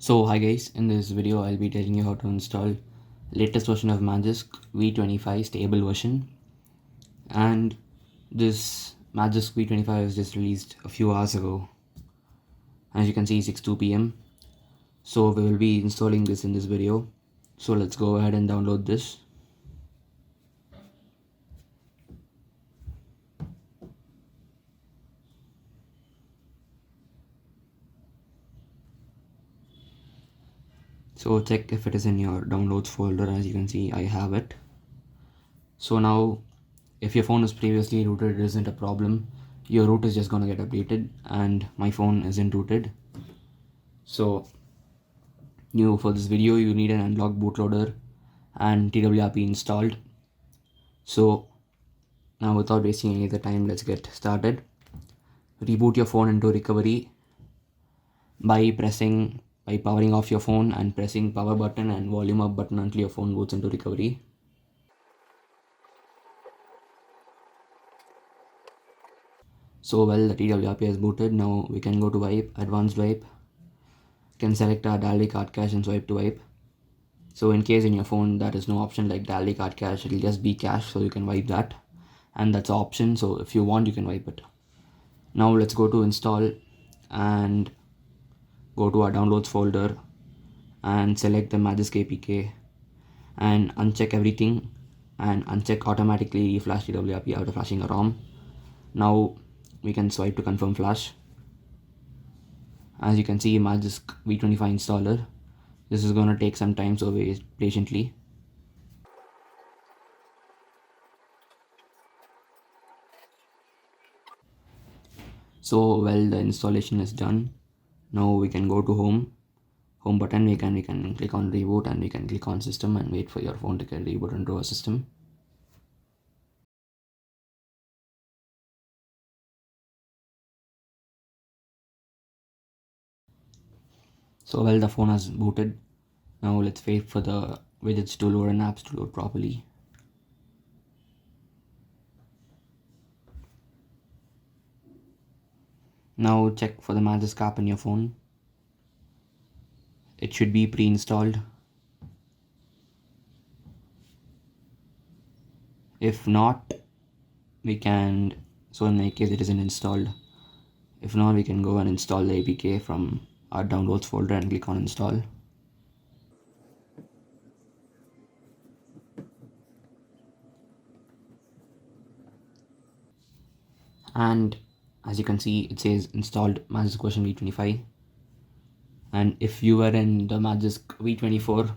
So hi guys, in this video I'll be telling you how to install latest version of Magisk v25 stable version, and this Magisk v25 was just released a few hours ago. As you can see, 6:02 p.m. So we will be installing this in this video. So let's go ahead and download this. So check if it is in your downloads folder. As you can see, I have it. So now if your phone is previously rooted, it isn't a problem. Your root is just gonna get updated, and my phone isn't rooted. So for this video you need an unlocked bootloader and TWRP installed. So now without wasting any other time, let's get started. Reboot your phone into recovery by powering off your phone and pressing power button and volume up button until your phone boots into recovery. So the TWRP is booted. Now we can go to wipe, advanced wipe. Can select our Dalvik card cache and swipe to wipe. So in case in your phone there is no option like Dalvik card cache, it'll just be cache, so you can wipe that, and that's an option. So if you want, you can wipe it. Now let's go to install and go to our downloads folder and select the Magisk APK and uncheck everything and uncheck automatically reflash TWRP after flashing a ROM. Now we can swipe to confirm flash. As you can see, Magisk v25 installer. This is going to take some time, so wait patiently. So the installation is done. Now we can go to home button. We can click on reboot, and we can click on system and wait for your phone to get rebooted into a system. So the phone has booted. Now let's wait for the widgets to load and apps to load properly. Now check for the Magisk app in your phone. It should be pre-installed. If not, we can, so in my case it isn't installed. If not, we can go and install the APK from our downloads folder and click on install. And as you can see, it says installed Magisk version v25. And if you were in the Magisk v24,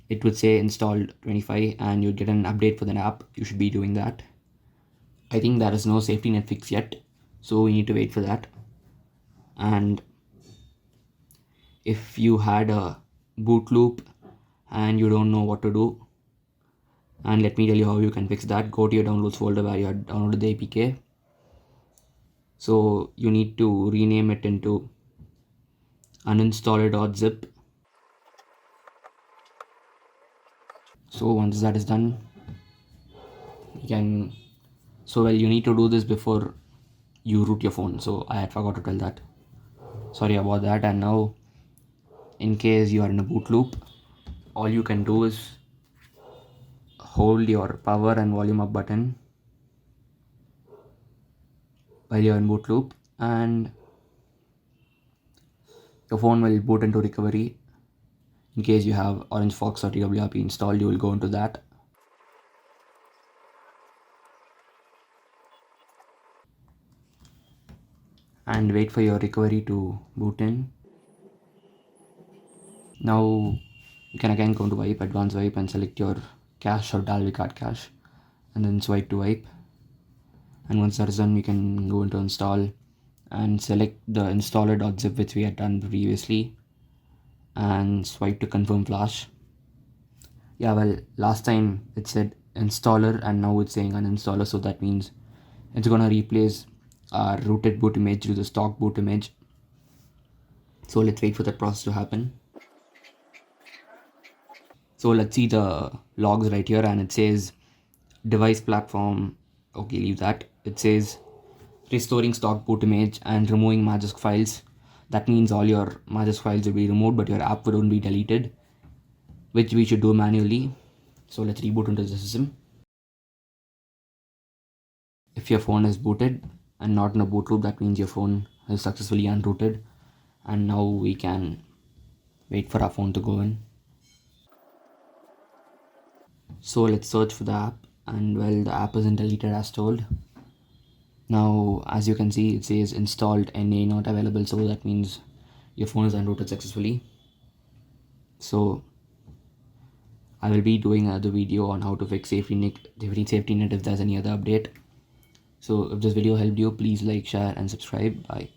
it would say installed 25 and you'd get an update for the app. You should be doing that. I think there is no safety net fix yet, so we need to wait for that. And if you had a boot loop and you don't know what to do, and let me tell you how you can fix that. Go to your downloads folder where you had downloaded the APK. So you need to rename it into uninstaller.zip. So once that is done, you can, you need to do this before you root your phone. So I had forgot to tell that. Sorry about that. And now, in case you are in a boot loop, all you can do is hold your power and volume up button while you're in boot loop, and your phone will boot into recovery. In case you have Orange Fox or TWRP installed, you will go into that. And wait for your recovery to boot in. Now you can again go to wipe, advanced wipe, and select your cache or Dalvik card cache, and then swipe to wipe. And once that is done, we can go into install and select the installer.zip which we had done previously, and swipe to confirm flash. Last time it said installer and now it's saying uninstaller, so that means it's gonna replace our rooted boot image with the stock boot image. So let's wait for that process to happen. So let's see the logs right here, and it says device platform. Okay, leave that. It says restoring stock boot image and removing Magisk files. That means all your Magisk files will be removed, but your app won't be deleted, which we should do manually. So let's reboot into the system. If your phone is booted and not in a boot loop, that means your phone is successfully unrooted, and now we can wait for our phone to go in. So let's search for the app, and well, the app isn't deleted as told. Now as you can see, it says installed NA not available, so that means your phone is unrooted successfully. So I will be doing another video on how to fix safety net if there's any other update. So if this video helped you, please like, share and subscribe. Bye.